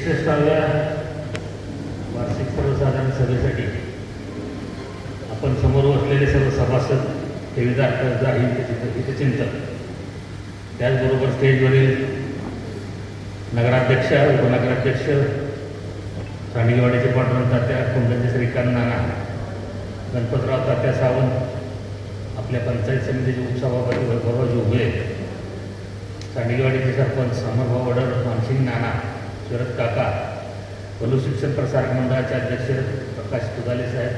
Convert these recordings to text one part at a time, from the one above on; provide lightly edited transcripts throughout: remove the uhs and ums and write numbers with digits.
61व्या वार्षिक सर्वसाधारण सभेसाठी आपण समोर बसलेले सर्व सभासद, ठेवीदार, कर्जदार, हितचिंतक, त्याचबरोबर स्टेजवरील नगराध्यक्ष, उपनगराध्यक्ष, सांडगेवाडीचे पांडुरंग तात्या, कुंडलचे श्रीकांत नाना, गणपतराव तात्या सावंत, आपल्या पंचायत समितीचे उपसभापती वैभवराव उभे, सांडगेवाडीचे सरपंच अमरभाऊ वडर, मानसिंग नाना, शरद काका, पलूस शिक्षण प्रसारक मंडळाचे अध्यक्ष प्रकाश तुगाले साहेब,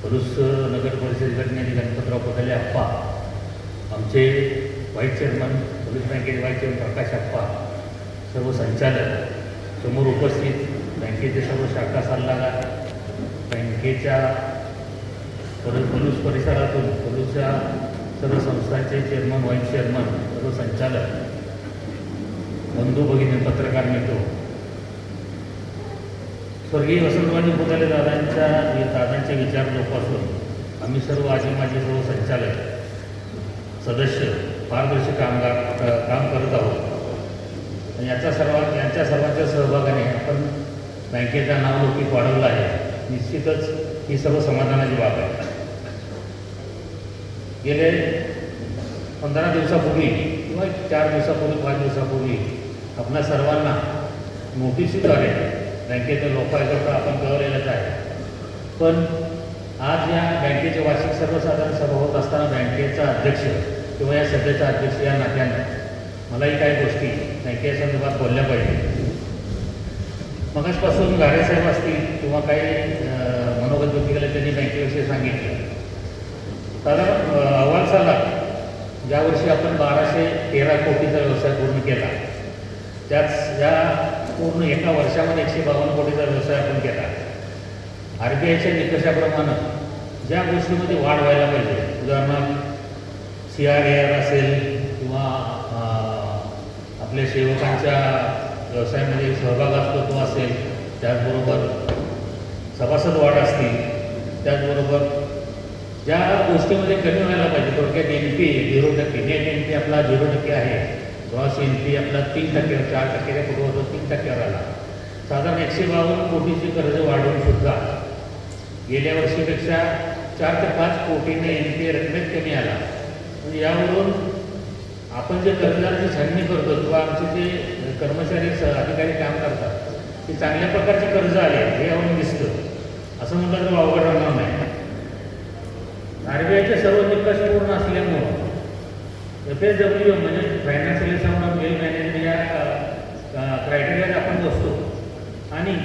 पलूस नगर परिषद गटनेते गणपतराव पटाले अप्पा, आमचे व्हाईस चेअरमन, पोलीस बँकेचे व्हाईस चेअरमन प्रकाश अप्पा, सर्व संचालक, समोर उपस्थित बँकेचे सर्व शाखा सल्लागार, बँकेच्या पलूस परिसरातून पलूसच्या सर्व संस्थांचे चेअरमन, व्हाईस चेअरमन, सर्व संचालक, बंधू भगिनी, पत्रकार मित्र, स्वर्गीय वसंतरावजी पुतले दादांचे विचार जोपासून आम्ही सर्व माजी सर्व संचालक, सदस्य पारदर्शी काम करत आहोत. यांच्या सर्वांच्या सहभागाने आपण बँकेचा नावलौकिक वाढवला आहे. निश्चितच ही सर्व समाधानाची बाब आहे. गेले 15 दिवसापूर्वी किंवा 4 दिवसापूर्वी 5 दिवसापूर्वी आपल्या सर्वांना नोटिसीद्वारे बँकेच्या लोकायुक्त आपण कळवलेलंच आहे. पण आज या बँकेचे वार्षिक सर्वसाधारण सभा होत असताना बँकेचा अध्यक्ष किंवा या सभेचा अध्यक्ष या नात्यानं मलाही काही गोष्टी बँकेच्या संदर्भात बोलल्या पाहिजे. मगाचपासून गारेसाहेब असतील किंवा काही मनोगत व्यक्त केलं त्यांनी बँकेविषयी सांगितलं. साधारण अहवाल साला ज्या वर्षी आपण 1213 कोटीचा व्यवसाय पूर्ण केला, त्याच या पूर्ण एका वर्षामध्ये 152 कोटीचा व्यवसाय आपण केला. RBIच्या निकषाप्रमाणे ज्या गोष्टीमध्ये वाढ व्हायला पाहिजे, उदाहरणार्थ CRAR असेल किंवा आपल्या सेवकांच्या व्यवसायामध्ये सहभाग असतो तो असेल, त्याचबरोबर सभासद वाढ असतील, त्याचबरोबर ज्या गोष्टीमध्ये कमी व्हायला पाहिजे, थोडक्यात NPA 0%, नेट NPA आपला 0% आहे, ग्रॉस NPA आपला 3%, 4% पूर्व 3%वर आला. साधारण 152 कोटीची कर्ज वाढवून सुद्धा गेल्या वर्षीपेक्षा 4 ते 5 कोटीने NPA रकमेत कमी आला. म्हणजे यावरून आपण जे कर्जदाराची छाननी करतो किंवा आमचे जे कर्मचारी अधिकारी काम करतात ते चांगल्या प्रकारचे कर्ज आले हे यावरून दिसतं. असं म्हटलं तर अवघड राहणार नाही. RBIचे सर्व निकष पूर्ण असल्यामुळं FSW म्हणजे फायनान्शियल साऊंड वेल मॅनेजमेंट या क्रायटेरियात आपण बसतो. आणि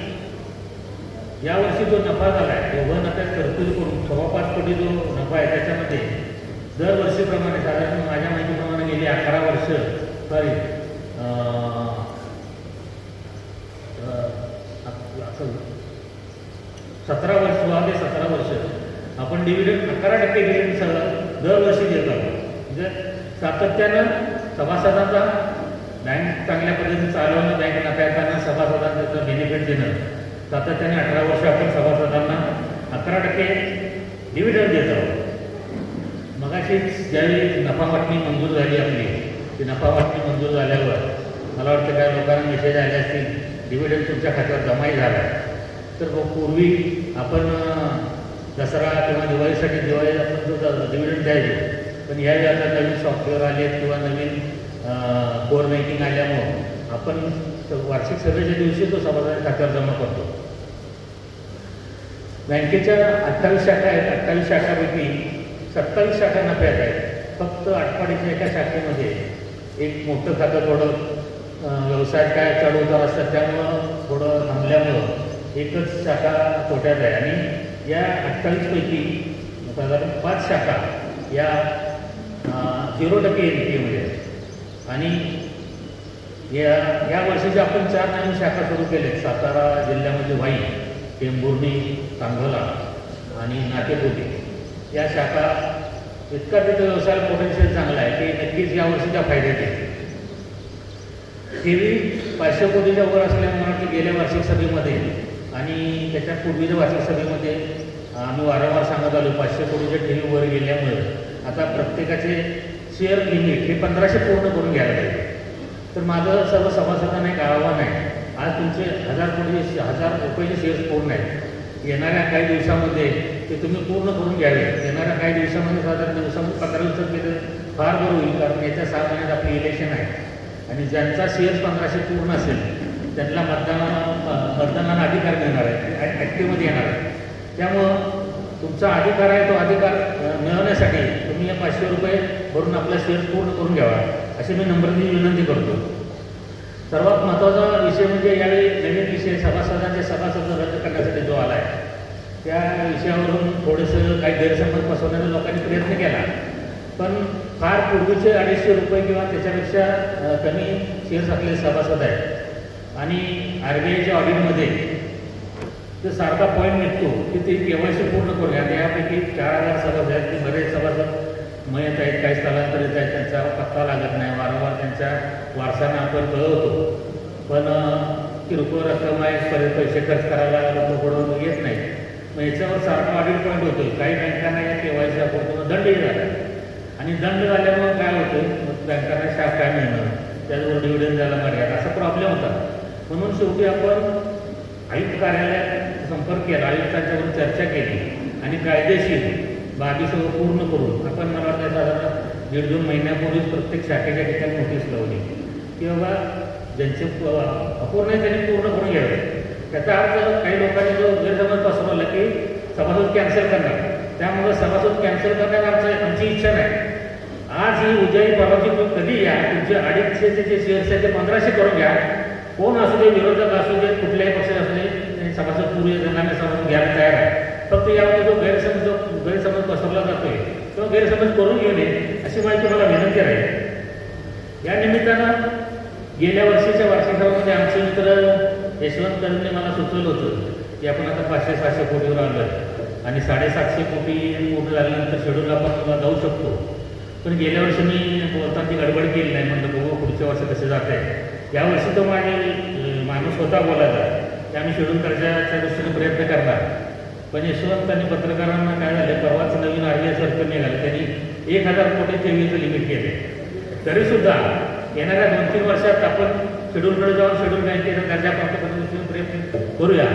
यावर्षी जो नफा झाला आहे तो नफ्यात तरतूद करून 5.25 कोटी जो नफा आहे त्याच्यामध्ये दरवर्षीप्रमाणे साधारण माझ्या माहितीप्रमाणे गेली 11 वर्ष 17 वर्ष 16 ते 17 वर्ष आपण डिव्हिडंड 11% डिव्हिडंड दरवर्षी देत आहोत. म्हणजे सातत्यानं सभासदांचा बँक चांगल्या पद्धतीने चालवणं, बँक नफ्याताना सभासदांना त्याचं बेनिफिट देणं, सातत्याने 18 वर्ष आपण सभासदांना 11% डिव्हिडंड देत आहोत. मगाशी ज्यावेळी नफा वाटणी मंजूर झाली आपली, ती नफा वाटणी मंजूर झाल्यावर मला वाटतं काय लोकांना मेसेज आले असतील, डिव्हिडंड तुमच्या खात्यावर जमाही झाला आहे. तर पूर्वी आपण दसरा किंवा दिवाळीसाठी आपण जो डिव्हिडंड द्यायचो, पण यावेळी आता नवीन सॉफ्टवेअर आले किंवा नवीन कोर बँकिंग आल्यामुळं आपण वार्षिक सभेच्या दिवशी तो सभासदांच्या खात्यावर जमा करतो. बँकेच्या 28 शाखा आहेत. 28 शाखापैकी 27 शाखा नफ्यात आहेत. फक्त आटपाडीच्या एका शाखेमध्ये एक मोठं खातं थोडं व्यवसायात काय चढउतार असतात त्यामुळं थोडं थांबल्यामुळं एकच शाखा तोट्यात आहे. आणि या 28 पैकी साधारण 5 शाखा या 0% NPA मध्ये आहेत. आणि या वर्षीच्या आपण 4 नवीन शाखा सुरू केल्या. सातारा जिल्ह्यामध्ये वाई, टेंभुर्णी, सांगोला आणि नातेपोटे या शाखा इतका तिथं व्यवसायाला पोटेन्शियल चांगला आहे की नक्कीच या वर्षीच्या फायद्यात येईल. ठेवी 500 कोटीच्या वर असल्यामुळे गेल्या वार्षिक सभेमध्ये आणि त्याच्या पूर्वीच्या वार्षिक सभेमध्ये आम्ही वारंवार सांगत आलो 500 कोटीच्या ठेवी वर गेल्यामुळे आता प्रत्येकाचे शेअर लिमिट हे 1500 पूर्ण करून घ्यायला पाहिजे. तर माझं सर्व सभासदांना एक आव्हान आहे, आज तुमचे 1000 रुपयाचे शेअर्स पूर्ण आहेत. येणाऱ्या काही दिवसामध्ये ते तुम्ही पूर्ण करून घ्यावे. येणाऱ्या काही दिवसामध्ये साधारण दिवसामध्ये 15 दिवसात केलं फार बरं होईल, कारण येत्या 6 महिन्यात आपली इलेक्शन आहे आणि ज्यांचा शेअर्स 1500 पूर्ण असेल त्यांना मतदानाला अधिकार मिळणार आहे, ॲक्टिव्हमध्ये येणार आहे. त्यामुळं तुमचा अधिकार आहे तो अधिकार मिळवण्यासाठी तुम्ही या 500 रुपये भरून आपला शेअर्स पूर्ण करून घ्यावा अशी मी नम्रतेने विनंती करतो. सर्वात महत्त्वाचा विषय म्हणजे यावेळी नवीन विषय सभासदांचे सभासद रद्द करण्यासाठी जो आला आहे त्या विषयावरून थोडंसं काही गैरसमज पसरवण्याचा लोकांनी प्रयत्न केला. पण फार पूर्वीचे 250 रुपये किंवा त्याच्यापेक्षा कमी शेअर्स असलेले सभासद आहेत आणि RBIच्या ऑडिटमध्ये जो सारखा पॉईंट निघतो की ते KYC पूर्ण करून घ्या. यापैकी 4000 सभासद आहेत, ते बरेच सभासद मयत आहेत, काही स्थलांतरित आहेत, त्यांचा पत्ता लागत नाही, वारंवार त्यांच्या वारसांना आपण कळवतो, पण किरकोळ रक्कम आहे, पैसे खर्च करायला लोक पुढं येत नाही. मग याच्यावर सारखा ऑडिट पॉईंट होतो. काही बँकांना या KYC आपण दंडही झाला आणि दंड झाल्यामुळे काय होतं, मग बँकांना शाख काय मिळणं, त्याचबरोबर डिव्हिडंड द्यायला मर्यादा, असा प्रॉब्लेम होता. म्हणून शेवटी आपण आयुक्त कार्यालयात संपर्क केला, आयुक्तांच्यावर चर्चा केली आणि कायदेशीर बाबी सगळं पूर्ण करून आपण मला वाटतं साधारण 1.5-2 महिन्यापूर्वीच प्रत्येक शाखेच्या ठिकाणी नोटीस लावली की बाबा ज्यांचे अपूर्ण आहे त्यांनी पूर्ण करून घ्यावे. त्याचा अर्थ काही लोकांनी जो गैरसमज पसरवला की सभासद कॅन्सल करणार, त्यामुळे सभासद कॅन्सल करण्यात आमची इच्छा नाही. आज ही उद्याही परवाची कधी या तुमचे 250चे जे शेअर्स आहेत ते 1500 करून घ्या. कोण असू दे, विरोधक असू दे, कुठल्याही पक्षाचे असू दे, सभासद पूर्वी त्यांना सभासद घ्यायला तयार आहे. फक्त यामध्ये जो गैरसमज पसरला जातोय तो गैरसमज करून घेऊ नये अशी माझी तुम्हाला विनंती राहील. या निमित्तानं गेल्या वर्षीच्या वार्षिकामध्ये आमचे मित्र यशवंत कदमने मला सुचवलं होतं की आपण आता 500-600 कोटीवर आलो आहे आणि 750 कोटी पूर्ण झाल्यानंतर शेड्यूल आपण जाऊ शकतो. पण गेल्या वर्षी मी बोलताना ती गडबड केली नाही, म्हणलं बघू पुढच्या वर्षी कसे जात आहे. यावर्षी तो माणूस होता बोलायचा की आम्ही शेड्यूल करायच्या दृष्टीने प्रयत्न करणार. पण यशवंत आणि पत्रकारांना काय झालं, परवाच नवीन RBI सर्कल निघाले, त्यांनी 1000 कोटी ठेवीचं लिमिट केले. तरीसुद्धा येणाऱ्या 2-3 वर्षात आपण शेड्यूलकडे जाऊन शेड्यूल बँकेचा दर्जा प्राप्त करण्याचा प्रयत्न करूया.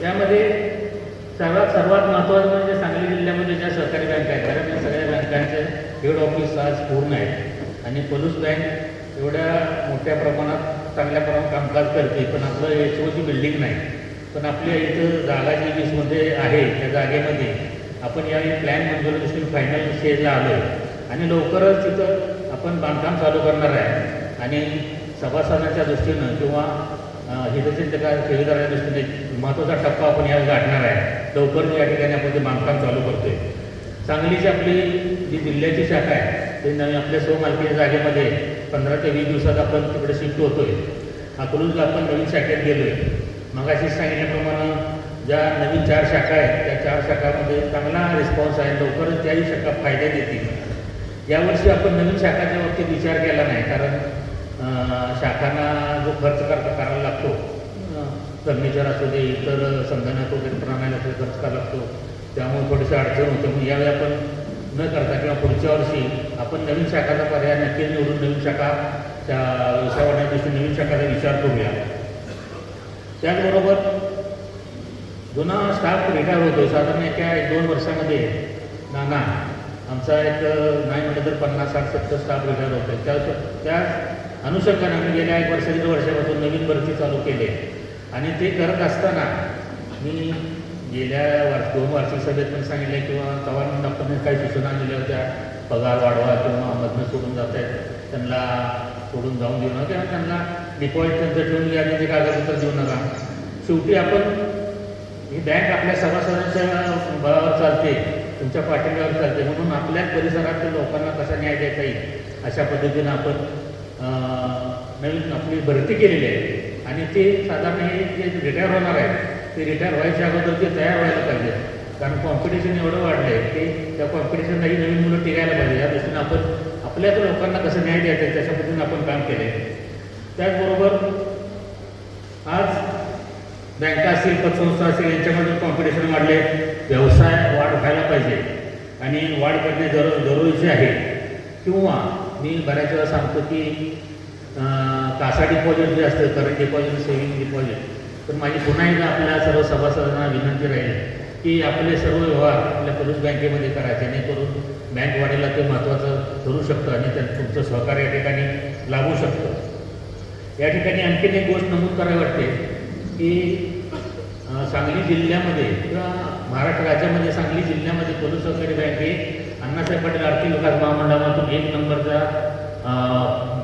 यामध्ये सर्वात महत्त्वाचं म्हणजे सांगली जिल्ह्यामध्ये ज्या सहकारी बँका आहेत, कारण या सगळ्या बँकांचे हेड ऑफिस आज पूर्ण आहेत आणि पलूस बँक एवढ्या मोठ्या प्रमाणात चांगल्या प्रमाणात कामकाज करते, पण आपलं HOची बिल्डिंग नाही. पण आपल्या इथं जागा जी 20मध्ये आहे त्या जागेमध्ये आपण यावेळी प्लॅन मंजुरी दृष्टीने फायनल स्टेजला आलो आहे आणि लवकरच तिथं आपण बांधकाम चालू करणार आहे आणि सभासदांच्या दृष्टीनं किंवा हितचिंतका ठेवीदाराच्या दृष्टीने महत्त्वाचा टप्पा आपण यावेळी गाठणार आहे. लवकरच या ठिकाणी आपण ते बांधकाम चालू करतो आहे. सांगलीची आपली जी जिल्ह्याची शाखा आहे ते नवीन आपल्या स्वमालकीच्या जागेमध्ये 15 ते 20 दिवसात आपण तिकडे शिफ्ट होतो आहे. अकलूजला आपण नवीन शाखेत गेलो आहे. मगाशी सांगितल्याप्रमाणे ज्या नवीन 4 शाखा आहेत त्या 4 शाखामध्ये चांगला रिस्पॉन्स आहे, लवकरच त्याही शाखा फायदा देतील. यावर्षी आपण नवीन शाखाच्या बाबतीत विचार केला नाही, कारण शाखांना जो खर्च करायला लागतो, फर्निचर असू दे, इतर संगणक वगैरे प्रणालीला खर्च करायला लागतो, त्यामुळे थोडीशी अडचण होते. मग यावेळी आपण न करता किंवा पुढच्या वर्षी आपण नवीन शाखाचा पर्याय नक्की निवडून नवीन शाखा त्या व्यवसाय वाढण्याच्या दृष्टीने नवीन शाखाचा विचार करूया. त्याचबरोबर जुना स्टाफ रिटायर होतो साधारण एका 1-2 वर्षामध्ये. नाना आमचा एक नाही म्हटलं तर 50-60-70 स्टाफ रिटायर होतो. त्या अनुषंगाने आम्ही गेल्या 1-1.5 वर्षापासून नवीन भरती चालू केली आणि ते करत असताना मी गेल्या 2 वार्षिक सभेत पण सांगितले किंवा चव्हाण डॉक्टरने काही सूचना दिल्या होत्या, पगार वाढवा किंवा मधनं सोडून जात आहेत त्यांना सोडून जाऊन देऊ नका किंवा त्यांना डिपॉझिट त्यांचं ठेवून यादीचे कागदपत्र देऊ नका. शेवटी आपण ही बँक आपल्या सभासदांच्या बळावर चालते, तुमच्या पाठिंब्यावर चालते, म्हणून आपल्या परिसरातील लोकांना कसा न्याय देता येईल अशा पद्धतीनं आपण नवीन आपली भरती केलेली आहे आणि ते साधारण हे जे रिटायर होणार आहे ते रिटायर व्हायच्या अगोदर ते तयार व्हायला पाहिजे, कारण कॉम्पिटिशन एवढं वाढलं आहे की त्या कॉम्पिटिशनलाही नवीन मुलं टिकायला पाहिजे. या दृष्टीनं आपण आपल्याच लोकांना कसं न्याय द्यायचं आहे त्याच्या पद्धतीनं आपण काम केलं आहे. त्याचबरोबर आज बँका असतील, पतसंस्था असतील यांच्यामध्ये कॉम्पिटिशन वाढले, व्यवसाय वाढ व्हायला पाहिजे आणि वाढ करणे जरुरीचे आहे. किंवा मी बऱ्याच वेळा सांगतो की कासा डिपॉझिट जे असतं, करंट डिपॉझिट, सेव्हिंग डिपॉझिट, तर माझी पुन्हा एकदा आपल्या सर्व सभासदांना विनंती राहील की आपले सर्व व्यवहार आपल्या पोलीस बँकेमध्ये करा, जेणेकरून बँक वाढीला ते महत्त्वाचं ठरू शकतं आणि तुमचं सहकार्य या ठिकाणी लागू शकतं. या ठिकाणी आणखीन एक गोष्ट नमूद करावी वाटते की सांगली जिल्ह्यामध्ये किंवा महाराष्ट्र राज्यामध्ये सांगली जिल्ह्यामध्ये पोलीस सहकारी बँक ही अण्णासाहेब पाटील आर्थिक विकास महामंडळामधून 1 नंबरचा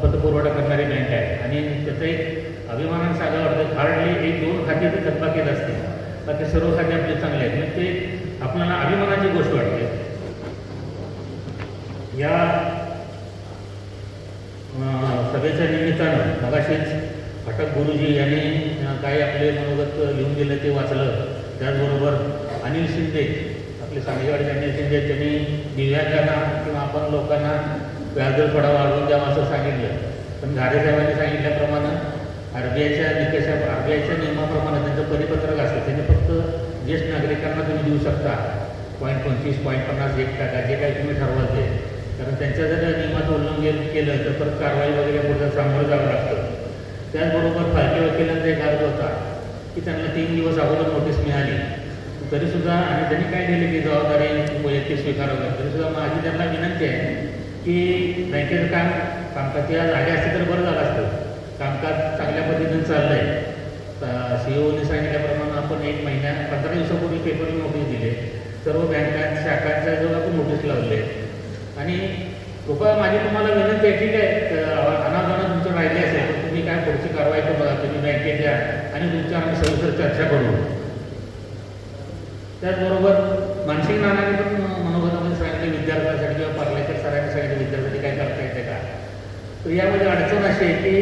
पतपुरवठा करणारी बँक आहे आणि त्याचा एक अभिमानाने सांगावं वाटतं. हार्डली 1-2 खाते ते थकबाकीत असते, बाकी सर्व खाते आपले चांगले आहेत. म्हणजे ते आपल्याला अभिमानाची गोष्ट वाटते. या सभेच्या निमित्तानं मगाशीच फटक गुरुजी यांनी काही आपले मनोगत लिहून दिलं ते वाचलं. त्याचबरोबर अनिल शिंदे, आपले सांगलीवाडीचे अनिल शिंदे, त्यांनी दिव्यांगांना किंवा आपण लोकांना व्याजदर थोडा वाढवून द्यावा असं सांगितलं. पण घारेसाहेबांनी सांगितल्याप्रमाणे RBIच्या नियमाप्रमाणे त्यांचं परिपत्रक असतं, त्यांनी फक्त ज्येष्ठ नागरिकांना तुम्ही देऊ शकता 0.25, 0.50, 1% जे काही तुम्ही ठरवाल ते. कारण त्यांच्या जर नियमाचं उल्लंघन केलं तर परत कारवाई वगैरे पुढे सामोरं जावं लागतं. त्याचबरोबर फालके वकिलांचा एक अर्ज होता की त्यांना 3 दिवस अगोदर नोटीस मिळाली, तरीसुद्धा आणि त्यांनी काय केलं की जबाबदारी वैयक्तिक स्वीकारावं. तरीसुद्धा माझी त्यांना विनंती आहे की बँकेचं कामकाज या जागे असते तर बरं झालं असतं. कामकाज चांगल्या पद्धतीने चाललं आहे. CEOने सांगितल्याप्रमाणे आपण 15 दिवसापूर्वी पेपरला नोटीस दिले, सर्व बँकांच्या शाखांच्या जवळ आपण नोटीस लावले आणि कृपया माझी तुम्हाला विनंती आहे, ठीक आहे अनावधानात तुमचं राहिले असेल तर तुम्ही काय पुढची कारवाई करू, तुम्ही बँकेत द्या आणि तुमच्या आम्ही सविस्तर चर्चा करू. त्याचबरोबर मानसिक नानाने पण मनोगतामध्ये सांगितलं विद्यार्थ्यांसाठी किंवा पार्लेकर सरांनी सांगितलं विद्यार्थ्यांसाठी काय करता येते का. तर यामध्ये अडचण अशी आहे की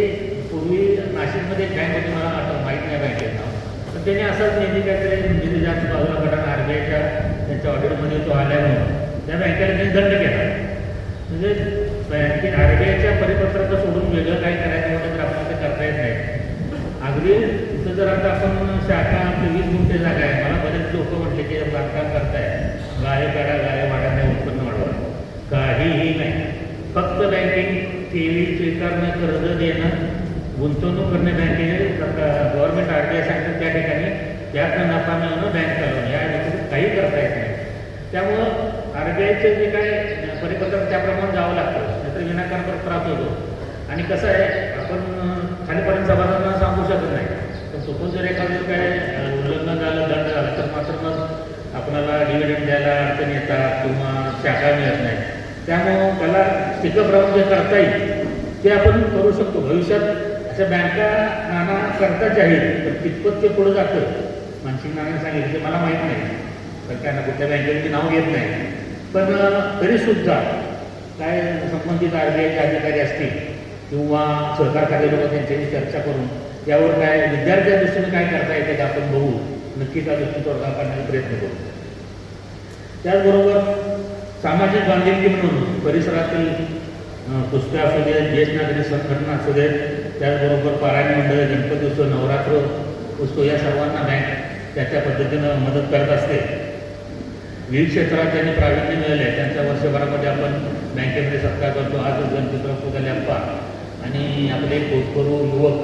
पूर्वी नाशिकमध्ये एक बँक होती, मला माहीत नाही बँकेचं नाव, तर त्याने असंच निधी काहीतरी निधी जास्त बाजूला काढून RBIच्या त्यांच्या ऑडिटमध्ये तो आल्यामुळं त्या बँकेला त्यांनी दंड केला. म्हणजे बँकेत RBIच्या परिपत्रकाचं सोडून वेगळं काही करायचं म्हटलं तर आपल्याला ते करता येत नाही. अगदी तिथं जर आता आपण शाखा आपली 20 गुंठे जागा आहे, मला बरेच लोक म्हटले की बांधकाम करताय, गाळे काढा, गाळे वाढा नाही, उत्पन्न वाढवा, काहीही नाही. फक्त बँकिंग, ठेवी स्वीकारणं, कर्ज देणं, गुंतवणूक करणे, बँकेने गव्हर्नमेंट RBI सांगतात त्या ठिकाणी त्यातनं नफा मिळवणं, बँक चालवणं, या व्यतिरिक्त काही करता येत नाही. त्यामुळं RBIचं जे काय परिपत्रक त्याप्रमाणे जावं लागतं, नाहीतर विनाकारण परत त्रास होतो. आणि कसं आहे आपण खालीपर्यंत सभासदांना सांगू शकत नाही, पण चुकून जर एखादं काय उल्लंघन झालं, दंड झाला तर मात्र मग आपल्याला डिव्हिडंड द्यायला अडचण येतात किंवा शाखा मिळत नाही. त्यामुळं त्याला स्टिकअप राहून जे करता येईल ते आपण करू शकतो. भविष्यात अशा बँका नाना करताच आहेत, तर कितपत ते पुढं जातं मानसिक नानाने सांगितलं ते मला माहीत नाही, तर त्यांना कुठल्या बँकेचे नाव घेत नाही. पण तरीसुद्धा काय संबंधित RBIचे अधिकारी असतील किंवा सहकार खाते लोक त्यांच्याशी चर्चा करून यावर काय विद्यार्थ्या दृष्टीने काय करता येते का आपण बघू, नक्की त्या दृष्टीने तोडगा काढण्याचा प्रयत्न करू. त्याचबरोबर सामाजिक बांधिलकी म्हणून परिसरातील कुस्त्या असू देत, ज्येष्ठ नागरिक संघटना असू देत, त्याचबरोबर पारायण मंडळ, गणपती उत्सव, नवरात्र उत्सव या सर्वांना बँक त्याच्या पद्धतीनं मदत करत असते. विविध क्षेत्रात ज्यांनी प्रावीण्य मिळाले आहे त्यांच्या वर्षभरामध्ये आपण बँकेमध्ये सत्कार करतो. आज गणपतराव पुतळे अप्पा आणि आपले कोतकरू युवक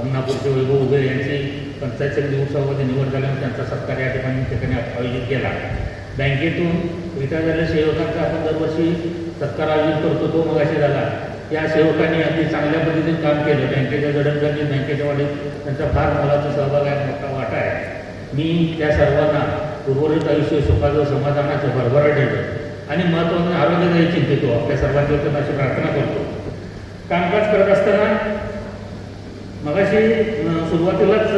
अमनापूरचे वैभव उभे यांची पंचायत समिती उत्सवामध्ये निवड झाल्यामुळे त्यांचा सत्कार या ठिकाणी आयोजित केला. बँकेतून रिटायर झालेल्या सेवकांचा आपण दरवर्षी सत्कार आयोजित करतो, तो मगाशी झाला. या सेवकांनी अगदी चांगल्या पद्धतीने काम केलं. बँकेच्या जडणघडणीत, बँकेच्या वाढीत त्यांचा फार मोलाचा सहभाग आहे, मोठा वाटा आहे. मी त्या सर्वांना उर्वरित आयुष्य सुखाचं, समाधानाचं, भरभराटीचं आणि महत्त्वाचं आरोग्यदायी चिंतितो. आपल्या सर्वांची अशी प्रार्थना करतो. कामकाज करत असताना मगाशी सुरुवातीलाच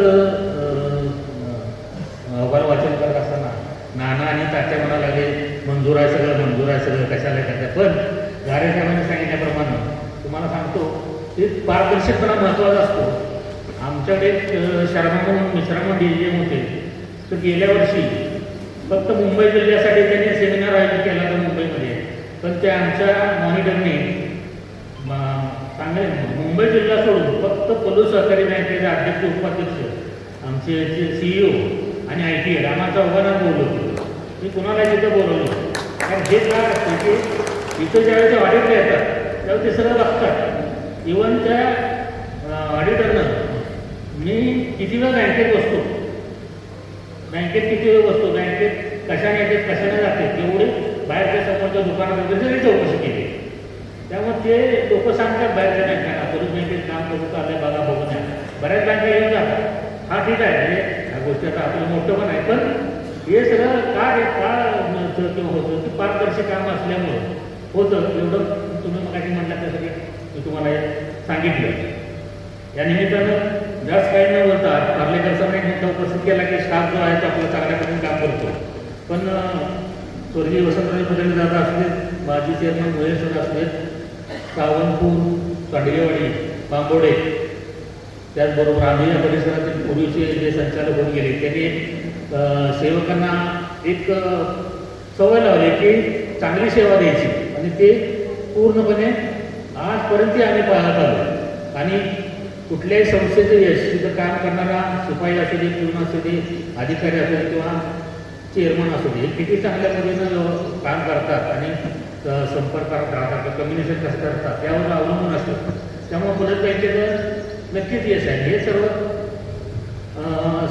अहवाल वाचन करत असताना नाना आणि तात्या म्हणायला लागले मंजूर आहे सगळं, मंजूर आहे सगळं, कशाला करता. पण गारेसाहेबांनी सांगितल्याप्रमाणे तुम्हाला सांगतो की पारदर्शकपणा महत्त्वाचा असतो. आमच्याकडे शर्मा म्हणून मिश्रामा DGM होते, तर गेल्या वर्षी फक्त मुंबई जिल्ह्यासाठी त्यांनी सेमिनार आयोजित केला होता मुंबईमध्ये. पण त्या आमच्या मॉनिटरने सांगेल मुंबई जिल्हा सोडून फक्त पोलीस सहकारी बँकेचे अध्यक्ष, उपाध्यक्ष, आमचे CEO आणि IT हेड आम्हाला चौघांना बोलवतो. मी कुणाला तिथं बोलवलं कारण हे काय असतं की इथं ज्यावेळेस ऑडिटला येतात त्यावेळेस ते सगळं बघतात. इव्हन त्या ऑडिटरनं मी किती वेळ बँकेत बसतो, बँकेत कशाने येते कशाने जाते एवढे बाहेरच्या समोरच्या दुकानात वगैरे सगळी चौकशी केली. त्यामुळे ते लोक सांगतात बाहेरच्या बँकांना पोलीस बँकेत काम करून आले बघा बघू नये, बऱ्याच बँका येऊन जातात. हा ठीक आहे, म्हणजे ह्या गोष्टी आता आपलं मोठं पण आहे, पण हे सगळं का मिळतं किंवा होतं की पारदर्शी काम असल्यामुळं होतं. एवढं तुम्ही मगाशी म्हटलं त्यासाठी मी तुम्हाला हे सांगितलं. या निमित्तानं जास्त काही न बोलता पार्लेकर साहेबांनी मुद्दा उपस्थित केला की स्टाफ जो आहे तो आपलं चांगल्या पद्धतीने काम करतो. पण स्वर्गीय वसंतराव फडणवीस दादा असलेत, माजी चेअरमन गोयल सर असलेत, सावंतपूर, कांडगेवाडी, बांबोडे, त्याचबरोबर आम्ही या परिसरातील पूर्वीचे जे संचालक होऊन गेले त्यांनी सेवकांना एक सवय लावली की चांगली सेवा द्यायची आणि ते पूर्णपणे आजपर्यंत आम्ही पाहत आलो. आणि कुठल्याही संस्थेचं यश तिथं काम करणारा शिपाई असू दे, पिऊन असू दे, अधिकारी असू दे किंवा चेअरमन असू दे, किती चांगल्या पद्धतीनं काम करतात आणि संपर्कात राहतात, कम्युनिकेशन कसं करतात यावर अवलंबून असतं. त्यामुळे पोलीस बँकेचं नक्कीच यश आहे. हे सर्व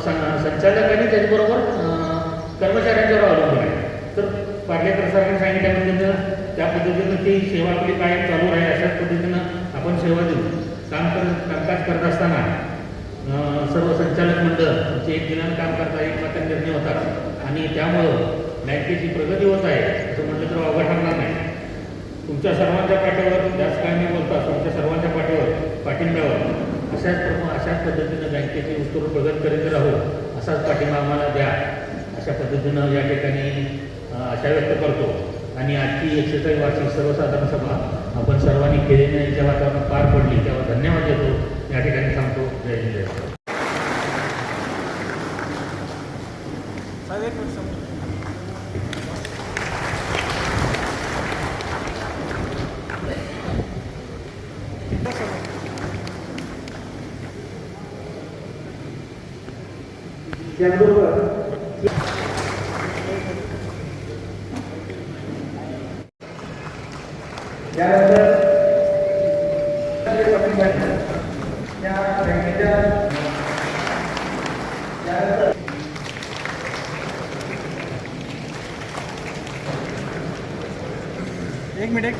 संचालक आणि त्याचबरोबर कर्मचाऱ्यांच्यावर अवलंबून आहे. तर पार्लेकर सरांनी सांगितल्या पद्धतीनं त्या पद्धतीनं ती सेवा आपली कायम चालू आहे. अशाच पद्धतीनं आपण सेवा देऊ. कामकाज करत असताना सर्व संचालक मंडळ एक दिनानं काम करता, एकमेकांना निर्णय होतात आणि त्यामुळं बँकेची प्रगती होत आहे असं म्हटलं तर अवघड ठरणार नाही. तुमच्या सर्वांच्या पाठीवर जास्त काय नाही बोलता, तुमच्या सर्वांच्या पाठिंब्यावर अशाच पद्धतीनं बँकेची उत्तुंग प्रगत करीत राहू, असाच पाठिंबा आम्हाला द्या, अशा पद्धतीनं या ठिकाणी आशा व्यक्त करतो. आणि आजची 140 वार्षिक सर्वसाधारण सभा आपण सर्वांनी केलेल्या याच्या वातावरणात पार पडली, त्यावर धन्यवाद देतो. या ठिकाणी सांगतो. जय हिंद, जय महाराष्ट्र. त्याचबरोबर त्यानंतर एक मिनिट